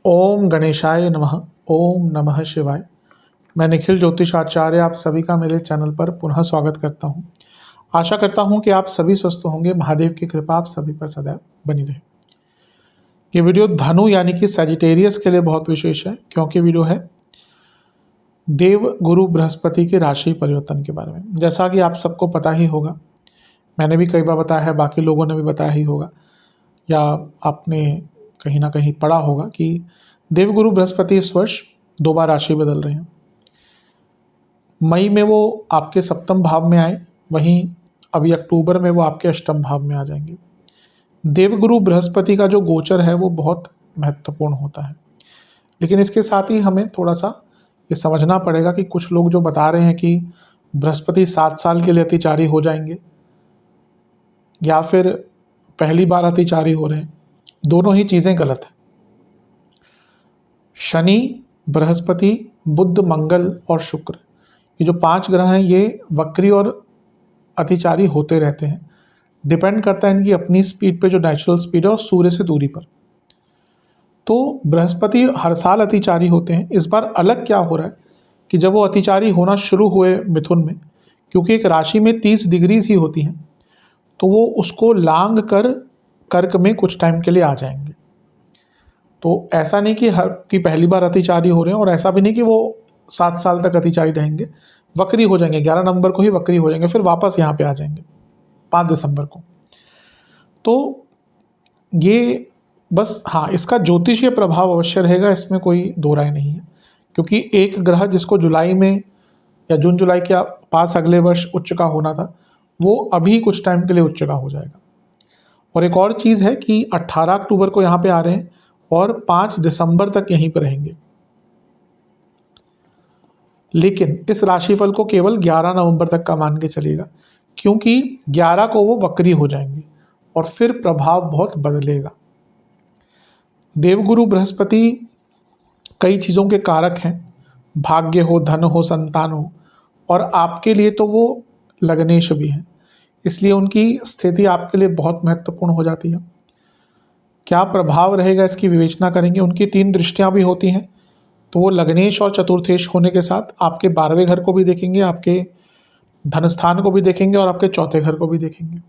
ओम गणेशाय नमः। ओम नमः शिवाय। मैं निखिल ज्योतिष आचार्य आप सभी का मेरे चैनल पर पुनः स्वागत करता हूं। आशा करता हूं कि आप सभी स्वस्थ होंगे। महादेव की कृपा आप सभी पर सदैव बनी रहे। ये वीडियो धनु यानी कि सजिटेरियस के लिए बहुत विशेष है, क्योंकि वीडियो है देव गुरु बृहस्पति के राशि परिवर्तन के बारे में। जैसा कि आप सबको पता ही होगा, मैंने भी कई बार बताया है, बाकी लोगों ने भी बताया ही होगा, या आपने कहीं ना कहीं पढ़ा होगा कि देवगुरु बृहस्पति इस वर्ष 2 बार राशि बदल रहे हैं। मई में वो आपके सप्तम भाव में आए, वहीं अभी अक्टूबर में वो आपके अष्टम भाव में आ जाएंगे। देवगुरु बृहस्पति का जो गोचर है वो बहुत महत्वपूर्ण होता है, लेकिन इसके साथ ही हमें थोड़ा सा ये समझना पड़ेगा कि कुछ लोग जो बता रहे हैं कि बृहस्पति 7 साल के लिए अतिचारी हो जाएंगे या फिर पहली बार अतिचारी हो रहे हैं, दोनों ही चीज़ें गलत हैं। शनि, बृहस्पति, बुध, मंगल और शुक्र, ये जो 5 ग्रह हैं ये वक्री और अतिचारी होते रहते हैं। डिपेंड करता है इनकी अपनी स्पीड पे, जो नेचुरल स्पीड है, और सूर्य से दूरी पर। तो बृहस्पति हर साल अतिचारी होते हैं। इस बार अलग क्या हो रहा है कि जब वो अतिचारी होना शुरू हुए मिथुन में, क्योंकि एक राशि में 30 डिग्रीज ही होती हैं, तो वो उसको लांग कर कर्क में कुछ टाइम के लिए आ जाएंगे। तो ऐसा नहीं कि हर की पहली बार अतिचारी हो रहे हैं, और ऐसा भी नहीं कि वो 7 साल तक अतिचारी रहेंगे। वक्री हो जाएंगे, 11 नवंबर को ही वक्री हो जाएंगे, फिर वापस यहाँ पे आ जाएंगे 5 दिसंबर को। तो ये बस, हाँ, इसका ज्योतिषीय प्रभाव अवश्य रहेगा, इसमें कोई दो राय नहीं है। क्योंकि एक ग्रह जिसको जुलाई में या जून जुलाई के पास अगले वर्ष उच्च का होना था, वो अभी कुछ टाइम के लिए उच्च का हो जाएगा। और एक और चीज़ है कि 18 अक्टूबर को यहाँ पे आ रहे हैं और 5 दिसंबर तक यहीं पर रहेंगे। लेकिन इस राशिफल को केवल 11 नवंबर तक का मान के चलिएगा, क्योंकि 11 को वो वक्री हो जाएंगे और फिर प्रभाव बहुत बदलेगा। देवगुरु बृहस्पति कई चीज़ों के कारक हैं, भाग्य हो, धन हो, संतान हो, और आपके लिए तो वो लग्नेश भी हैं, इसलिए उनकी स्थिति आपके लिए बहुत महत्वपूर्ण हो जाती है। क्या प्रभाव रहेगा इसकी विवेचना करेंगे। उनकी 3 दृष्टियां भी होती हैं, तो वो लग्नेश और चतुर्थेश होने के साथ आपके 12वें घर को भी देखेंगे, आपके धन स्थान को भी देखेंगे और आपके चौथे घर को भी देखेंगे।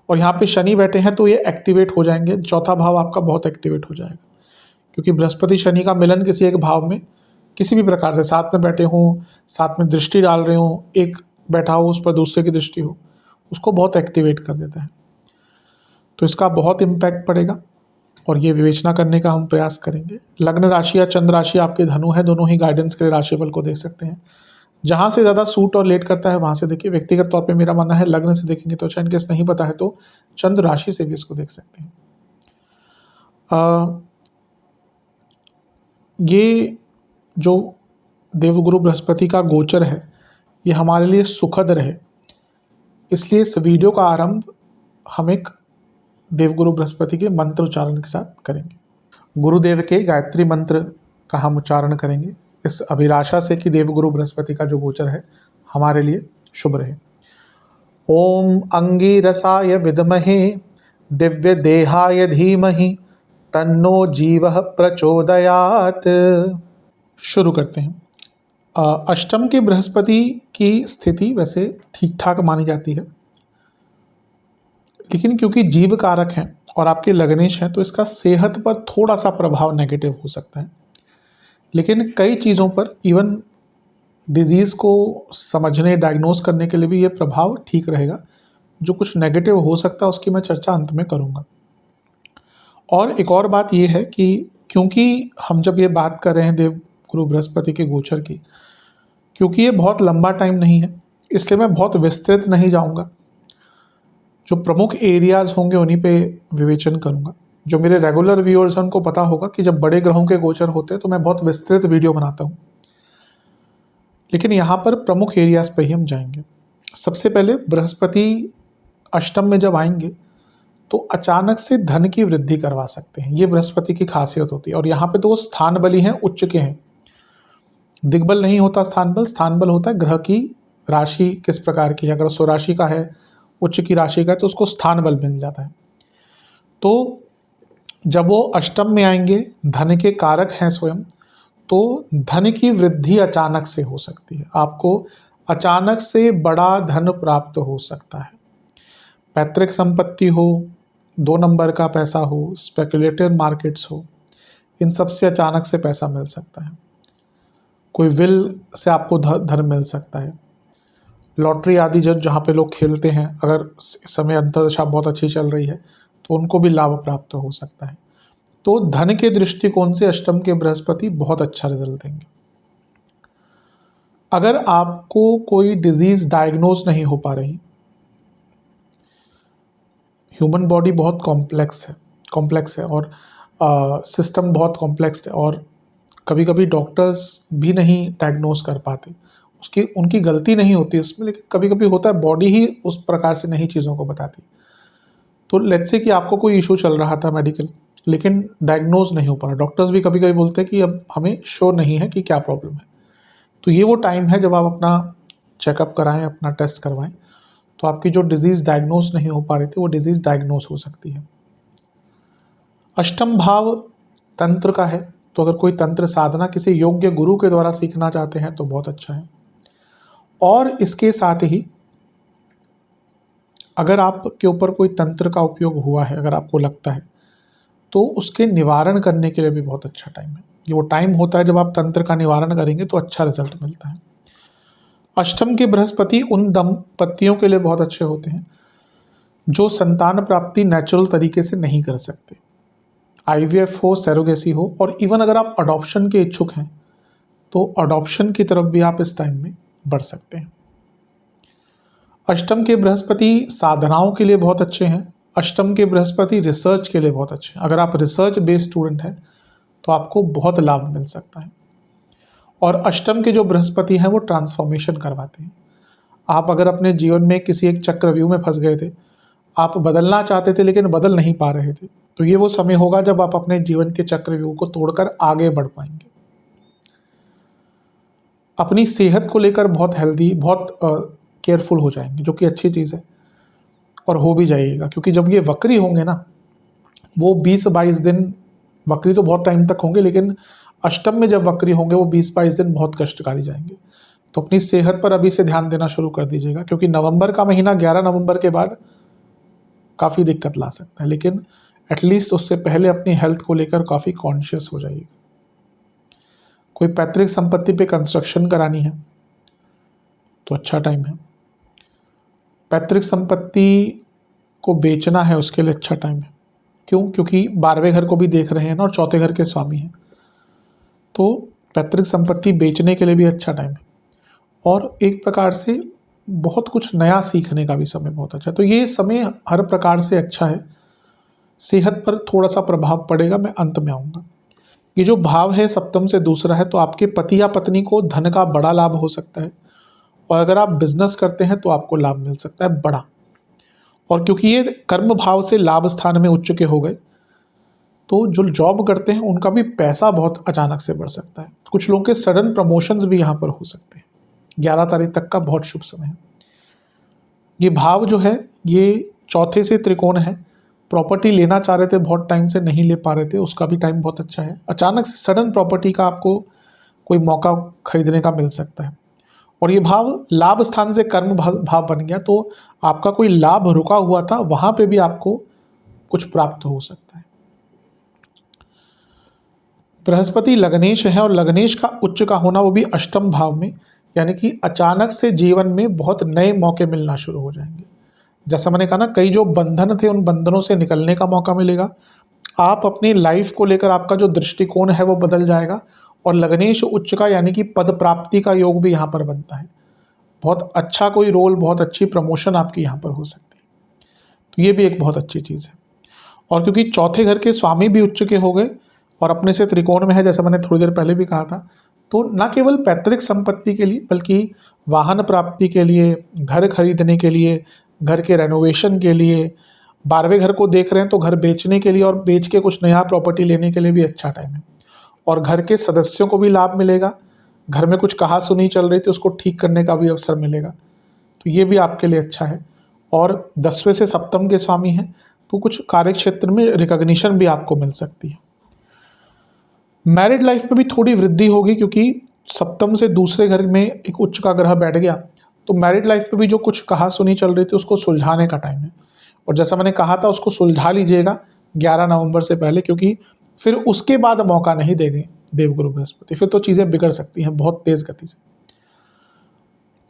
और यहाँ पे शनि बैठे हैं तो ये एक्टिवेट हो जाएंगे, चौथा भाव आपका बहुत एक्टिवेट हो जाएगा, क्योंकि बृहस्पति शनि का मिलन किसी एक भाव में किसी भी प्रकार से, साथ में बैठे हों, साथ में दृष्टि डाल रहे हों, एक बैठा हो उस पर दूसरे की दृष्टि हो, उसको बहुत एक्टिवेट कर देता है। तो इसका बहुत इम्पैक्ट पड़ेगा और ये विवेचना करने का हम प्रयास करेंगे। लग्न राशि या चंद्र राशि आपके धनु है, दोनों ही गाइडेंस के लिए राशिफल को देख सकते हैं। जहाँ से ज़्यादा सूट और लेट करता है वहाँ से देखिए। व्यक्तिगत तौर पे मेरा मानना है लग्न से देखेंगे तो अच्छा, इनकेस नहीं पता है तो चंद्र राशि से भी इसको देख सकते हैं। ये जो देवगुरु बृहस्पति का गोचर है ये हमारे लिए सुखद रहे, इसलिए इस वीडियो का आरंभ हम एक देवगुरु बृहस्पति के मंत्र उच्चारण के साथ करेंगे। गुरुदेव के गायत्री मंत्र का हम उच्चारण करेंगे इस अभिलाषा से कि देवगुरु बृहस्पति का जो गोचर है हमारे लिए शुभ रहे। ओम अंगिरसाय विद्महे दिव्य देहाय धीमहि तन्नो जीवः प्रचोदयात्। शुरू करते हैं। अष्टम के बृहस्पति की स्थिति वैसे ठीक ठाक मानी जाती है, लेकिन क्योंकि जीव कारक हैं और आपके लग्नेश हैं तो इसका सेहत पर थोड़ा सा प्रभाव नेगेटिव हो सकता है। लेकिन कई चीज़ों पर, इवन डिजीज़ को समझने, डायग्नोस करने के लिए भी ये प्रभाव ठीक रहेगा। जो कुछ नेगेटिव हो सकता है उसकी मैं चर्चा अंत में करूँगा। और एक और बात ये है कि क्योंकि हम जब ये बात कर रहे हैं देवगुरु बृहस्पति के गोचर की, क्योंकि ये बहुत लंबा टाइम नहीं है, इसलिए मैं बहुत विस्तृत नहीं जाऊँगा। जो प्रमुख एरियाज़ होंगे उन्हीं पे विवेचन करूँगा। जो मेरे रेगुलर व्यूअर्स हैं उनको पता होगा कि जब बड़े ग्रहों के गोचर होते हैं तो मैं बहुत विस्तृत वीडियो बनाता हूँ, लेकिन यहाँ पर प्रमुख एरियाज़ पे ही हम जाएंगे। सबसे पहले बृहस्पति अष्टम में जब आएंगे तो अचानक से धन की वृद्धि करवा सकते हैं, ये बृहस्पति की खासियत होती है। और यहाँ पे तो वो स्थान बली हैं, उच्च के हैं। दिग्बल नहीं होता स्थान बल, स्थान बल होता है ग्रह की राशि किस प्रकार की है। अगर स्वराशि का है, उच्च की राशि का है, तो उसको स्थान बल मिल जाता है। तो जब वो अष्टम में आएंगे, धन के कारक हैं स्वयं, तो धन की वृद्धि अचानक से हो सकती है, आपको अचानक से बड़ा धन प्राप्त हो सकता है। पैतृक संपत्ति हो, 2 नंबर का पैसा हो, स्पेकुलेटिव मार्केट्स हो, इन सब से अचानक से पैसा मिल सकता है। कोई विल से आपको धन मिल सकता है। लॉटरी आदि जहाँ पे लोग खेलते हैं, अगर इस समय अंतर्दशा बहुत अच्छी चल रही है तो उनको भी लाभ प्राप्त हो सकता है। तो धन के दृष्टिकोण से अष्टम के बृहस्पति बहुत अच्छा रिजल्ट देंगे। अगर आपको कोई डिजीज डायग्नोज नहीं हो पा रही, ह्यूमन बॉडी बहुत कॉम्प्लेक्स है और सिस्टम बहुत कॉम्प्लेक्स है, और कभी कभी डॉक्टर्स भी नहीं डायग्नोज कर पाते, उनकी गलती नहीं होती उसमें, लेकिन कभी कभी होता है बॉडी ही उस प्रकार से नहीं चीज़ों को बताती। तो लेट्स से कि आपको कोई इशू चल रहा था मेडिकल, लेकिन डायग्नोज नहीं हो पा रहा, डॉक्टर्स भी कभी कभी बोलते हैं कि अब हमें श्योर नहीं है कि क्या प्रॉब्लम है। तो ये वो टाइम है जब आप अपना चेकअप कराएं, अपना टेस्ट करवाएं, तो आपकी जो डिजीज़ डायग्नोज नहीं हो पा रही थी वो डिजीज़ डायग्नोज हो सकती है। अष्टम भाव तंत्र का है, तो अगर कोई तंत्र साधना किसी योग्य गुरु के द्वारा सीखना चाहते हैं तो बहुत अच्छा है। और इसके साथ ही अगर आपके ऊपर कोई तंत्र का उपयोग हुआ है, अगर आपको लगता है, तो उसके निवारण करने के लिए भी बहुत अच्छा टाइम है। ये वो टाइम होता है जब आप तंत्र का निवारण करेंगे तो अच्छा रिजल्ट मिलता है। अष्टम के बृहस्पति उन दंपतियों के लिए बहुत अच्छे होते हैं जो संतान प्राप्ति नेचुरल तरीके से नहीं कर सकते, आईवीएफ हो, सैरोगेसी हो, और इवन अगर आप अडॉप्शन के इच्छुक हैं तो अडॉप्शन की तरफ भी आप इस टाइम में बढ़ सकते हैं। अष्टम के बृहस्पति साधनाओं के लिए बहुत अच्छे हैं। अष्टम के बृहस्पति रिसर्च के लिए बहुत अच्छे हैं। अगर आप रिसर्च बेस्ड स्टूडेंट हैं तो आपको बहुत लाभ मिल सकता है। और अष्टम के जो बृहस्पति हैं वो ट्रांसफॉर्मेशन करवाते हैं। आप अगर अपने जीवन में किसी एक चक्रव्यूह में फंस गए थे, आप बदलना चाहते थे लेकिन बदल नहीं पा रहे थे, तो ये वो समय होगा जब आप अपने जीवन के चक्रव्यूह को तोड़कर आगे बढ़ पाएंगे। अपनी सेहत को लेकर बहुत हेल्दी, बहुत केयरफुल हो जाएंगे, जो कि अच्छी चीज़ है, और हो भी जाइएगा, क्योंकि जब ये वक्री होंगे ना, वो 20-22 दिन, वक्री तो बहुत टाइम तक होंगे, लेकिन अष्टम में जब वक्री होंगे वो 20-22 दिन बहुत कष्टकारी जाएंगे। तो अपनी सेहत पर अभी से ध्यान देना शुरू कर दीजिएगा, क्योंकि नवंबर का महीना 11 नवंबर के बाद काफ़ी दिक्कत ला सकता है, लेकिन एटलीस्ट उससे पहले अपनी हेल्थ को लेकर काफ़ी कॉन्शियस हो जाइएगा। कोई पैतृक संपत्ति पे कंस्ट्रक्शन करानी है तो अच्छा टाइम है। पैतृक संपत्ति को बेचना है उसके लिए अच्छा टाइम है। क्यों? क्योंकि 12वें घर को भी देख रहे हैं ना, और चौथे घर के स्वामी हैं, तो पैतृक संपत्ति बेचने के लिए भी अच्छा टाइम है। और एक प्रकार से बहुत कुछ नया सीखने का भी समय बहुत अच्छा है। तो ये समय हर प्रकार से अच्छा है। सेहत पर थोड़ा सा प्रभाव पड़ेगा, मैं अंत में आऊँगा। ये जो भाव है सप्तम से दूसरा है, तो आपके पति या पत्नी को धन का बड़ा लाभ हो सकता है, और अगर आप बिजनेस करते हैं तो आपको लाभ मिल सकता है बड़ा। और क्योंकि ये कर्म भाव से लाभ स्थान में उच्च के हो गए, तो जो जॉब करते हैं उनका भी पैसा बहुत अचानक से बढ़ सकता है। कुछ लोगों के सडन प्रमोशंस भी यहाँ पर हो सकते हैं। 11 तारीख तक का बहुत शुभ समय है। ये भाव जो है ये चौथे से त्रिकोण है। प्रॉपर्टी लेना चाह रहे थे, बहुत टाइम से नहीं ले पा रहे थे, उसका भी टाइम बहुत अच्छा है। अचानक से सडन प्रॉपर्टी का आपको कोई मौका खरीदने का मिल सकता है। और ये भाव लाभ स्थान से कर्म भाव बन गया, तो आपका कोई लाभ रुका हुआ था, वहां पे भी आपको कुछ प्राप्त हो सकता है। बृहस्पति लग्नेश है, और लग्नेश का उच्च का होना वो भी अष्टम भाव में, यानी कि अचानक से जीवन में बहुत नए मौके मिलना शुरू हो जाएंगे। जैसा मैंने कहा ना, कई जो बंधन थे उन बंधनों से निकलने का मौका मिलेगा। आप अपनी लाइफ को लेकर आपका जो दृष्टिकोण है वो बदल जाएगा। और लग्नेश उच्च का यानी कि पद प्राप्ति का योग भी यहाँ पर बनता है। बहुत अच्छा कोई रोल, बहुत अच्छी प्रमोशन आपकी यहाँ पर हो सकती है। तो ये भी एक बहुत अच्छी चीज़ है। और क्योंकि चौथे घर के स्वामी भी उच्च के हो गए और अपने से त्रिकोण में है, जैसा मैंने थोड़ी देर पहले भी कहा था, तो न केवल पैतृक संपत्ति के लिए बल्कि वाहन प्राप्ति के लिए, घर खरीदने के लिए, घर के रेनोवेशन के लिए, 12वें घर को देख रहे हैं तो घर बेचने के लिए और बेच के कुछ नया प्रॉपर्टी लेने के लिए भी अच्छा टाइम है। और घर के सदस्यों को भी लाभ मिलेगा। घर में कुछ कहा सुनी चल रही थी, उसको ठीक करने का भी अवसर मिलेगा, तो ये भी आपके लिए अच्छा है। और 10वें से सप्तम के स्वामी हैं, तो कुछ कार्य क्षेत्र में रिकॉग्निशन भी आपको मिल सकती है। मैरिड लाइफ में भी थोड़ी वृद्धि होगी, क्योंकि सप्तम से दूसरे घर में एक उच्च का ग्रह बैठ गया, तो मैरिड लाइफ में भी जो कुछ कहा सुनी चल रही थी उसको सुलझाने का टाइम है। और जैसा मैंने कहा था, उसको सुलझा लीजिएगा 11 नवंबर से पहले, क्योंकि फिर उसके बाद मौका नहीं देंगे देवगुरु बृहस्पति, फिर तो चीज़ें बिगड़ सकती हैं बहुत तेज़ गति से।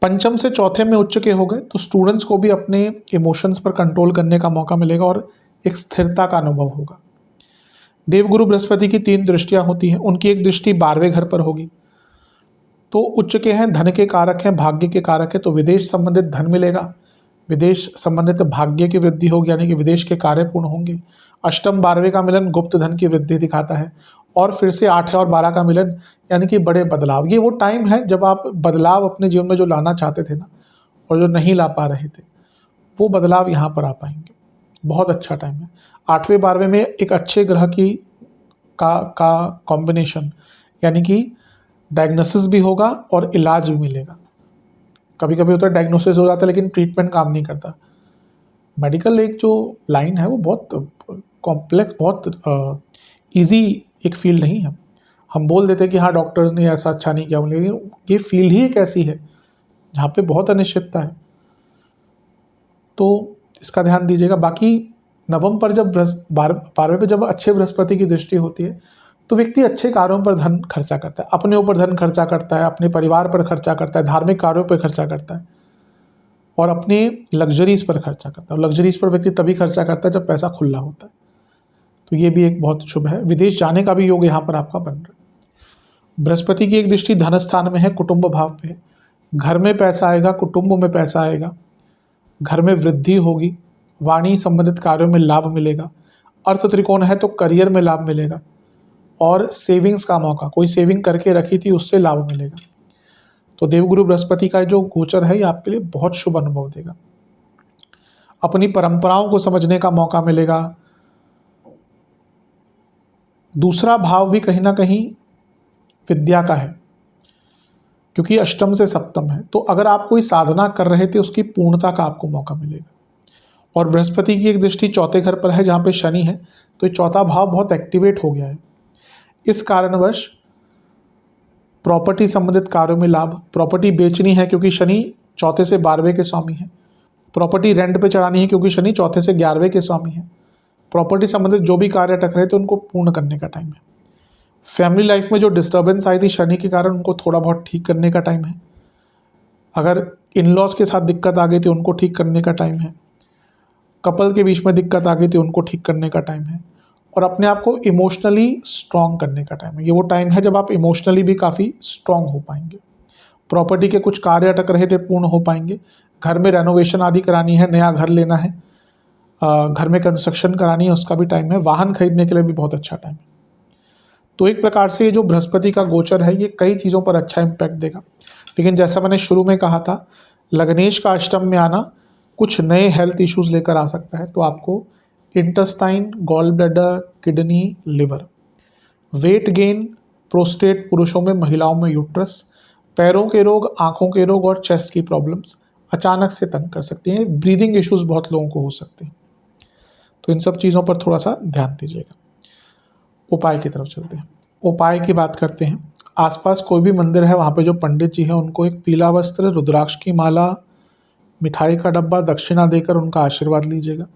पंचम से चौथे में उच्च के हो गए तो स्टूडेंट्स को भी अपने इमोशंस पर कंट्रोल करने का मौका मिलेगा और एक स्थिरता का अनुभव होगा। देवगुरु बृहस्पति की 3 दृष्टियां होती हैं, उनकी एक दृष्टि 12वें घर पर होगी, तो उच्च के हैं, धन के कारक हैं, भाग्य के कारक है, तो विदेश संबंधित धन मिलेगा, विदेश संबंधित भाग्य की वृद्धि होगी, यानी कि विदेश के कार्य पूर्ण होंगे। अष्टम 12वें का मिलन गुप्त धन की वृद्धि दिखाता है, और फिर से 8 और 12 का मिलन यानी कि बड़े बदलाव। ये वो टाइम है जब आप बदलाव अपने जीवन में जो लाना चाहते थे ना, और जो नहीं ला पा रहे थे, वो बदलाव यहाँ पर आ पाएंगे। बहुत अच्छा टाइम है। 8वें 12वें में एक अच्छे ग्रह की का कॉम्बिनेशन, यानी कि डायग्नोसिस भी होगा और इलाज भी मिलेगा। कभी कभी होता है डायग्नोसिस हो जाता है लेकिन ट्रीटमेंट काम नहीं करता। मेडिकल एक जो लाइन है वो बहुत कॉम्प्लेक्स, बहुत इजी एक फील्ड नहीं है। हम बोल देते हैं कि हाँ डॉक्टर्स ने ऐसा अच्छा नहीं किया, लेकिन ये फील्ड ही एक ऐसी है जहाँ पे बहुत अनिश्चितता है, तो इसका ध्यान दीजिएगा। बाकी नवम पर जब 12वें पे जब अच्छे बृहस्पति की दृष्टि होती है तो व्यक्ति अच्छे कार्यों पर धन खर्चा करता है, अपने ऊपर धन खर्चा करता है, अपने परिवार पर खर्चा करता है, धार्मिक कार्यों पर खर्चा करता है, और अपने लग्जरीज पर खर्चा करता है। और लग्जरीज पर व्यक्ति तभी खर्चा करता है जब पैसा खुला होता है, तो ये भी एक बहुत शुभ है। विदेश जाने का भी योग यहाँ पर आपका बन रहा है। बृहस्पति की एक दृष्टि धन स्थान में है, कुटुंब भाव पे, घर में पैसा आएगा, कुटुंब में पैसा आएगा, घर में वृद्धि होगी, वाणी संबंधित कार्यों में लाभ मिलेगा, अर्थ त्रिकोण है तो करियर में लाभ मिलेगा, और सेविंग्स का मौका, कोई सेविंग करके रखी थी उससे लाभ मिलेगा। तो देवगुरु बृहस्पति का जो गोचर है ये आपके लिए बहुत शुभ अनुभव देगा। अपनी परंपराओं को समझने का मौका मिलेगा। दूसरा भाव भी कहीं ना कहीं विद्या का है, क्योंकि अष्टम से सप्तम है, तो अगर आप कोई साधना कर रहे थे उसकी पूर्णता का आपको मौका मिलेगा। और बृहस्पति की एक दृष्टि चौथे घर पर है जहाँ पे शनि है, तो ये चौथा भाव बहुत एक्टिवेट हो गया है। इस कारणवश प्रॉपर्टी संबंधित कार्यों में लाभ, प्रॉपर्टी बेचनी है क्योंकि शनि चौथे से 12वें के स्वामी है, प्रॉपर्टी रेंट पे चढ़ानी है क्योंकि शनि चौथे से 11वें के स्वामी है, प्रॉपर्टी संबंधित जो भी कार्य अटक रहे थे उनको पूर्ण करने का टाइम है। फैमिली लाइफ में जो डिस्टर्बेंस आई थी शनि के कारण, उनको थोड़ा बहुत ठीक करने का टाइम है। अगर इन लॉज के साथ दिक्कत आ गई थी उनको ठीक करने का टाइम है, कपल के बीच में दिक्कत आ गई थी उनको ठीक करने का टाइम है, और अपने आप को इमोशनली स्ट्रॉन्ग करने का टाइम है। ये वो टाइम है जब आप इमोशनली भी काफ़ी स्ट्रॉन्ग हो पाएंगे। प्रॉपर्टी के कुछ कार्य अटक रहे थे पूर्ण हो पाएंगे, घर में रेनोवेशन आदि करानी है, नया घर लेना है, घर में कंस्ट्रक्शन करानी है, उसका भी टाइम है। वाहन खरीदने के लिए भी बहुत अच्छा टाइम है। तो एक प्रकार से ये जो बृहस्पति का गोचर है ये कई चीज़ों पर अच्छा इम्पैक्ट देगा। लेकिन जैसा मैंने शुरू में कहा था, लग्नेश का अष्टम में आना कुछ नए हेल्थ इश्यूज लेकर आ सकता है, तो आपको intestine, gall bladder, kidney, liver, weight gain, prostate पुरुषों में, महिलाओं में यूट्रस, पैरों के रोग, आंखों के रोग और चेस्ट की प्रॉब्लम्स अचानक से तंग कर सकती हैं। ब्रीदिंग इश्यूज बहुत लोगों को हो सकते हैं, तो इन सब चीज़ों पर थोड़ा सा ध्यान दीजिएगा। उपाय की तरफ चलते हैं। उपाय की बात करते हैं। आसपास कोई भी मंदिर है वहाँ पे जो पंडित जी हैं उनको एक पीला वस्त्र, रुद्राक्ष की माला, मिठाई का डब्बा, दक्षिणा देकर उनका आशीर्वाद लीजिएगा।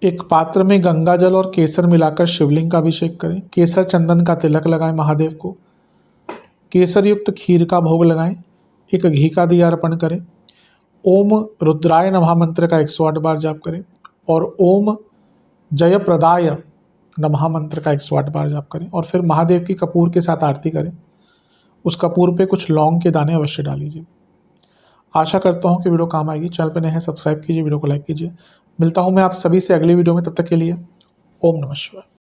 एक पात्र में गंगा जल और केसर मिलाकर शिवलिंग का अभिषेक करें। केसर चंदन का तिलक लगाएं महादेव को। केसर युक्त खीर का भोग लगाएं। एक घी का दिया अर्पण करें। ओम रुद्राय नमः मंत्र का 108 बार जाप करें, और ओम जयप्रदाय नमः मंत्र का 108 बार जाप करें, और फिर महादेव की कपूर के साथ आरती करें। उस कपूर पे कुछ लौंग के दाने अवश्य डालीजिए। आशा करता हूँ कि वीडियो काम आएगी। चैनल पे नए हैं सब्सक्राइब कीजिए, वीडियो को लाइक कीजिए। मिलता हूँ मैं आप सभी से अगली वीडियो में, तब तक के लिए ओम नमः शिवाय।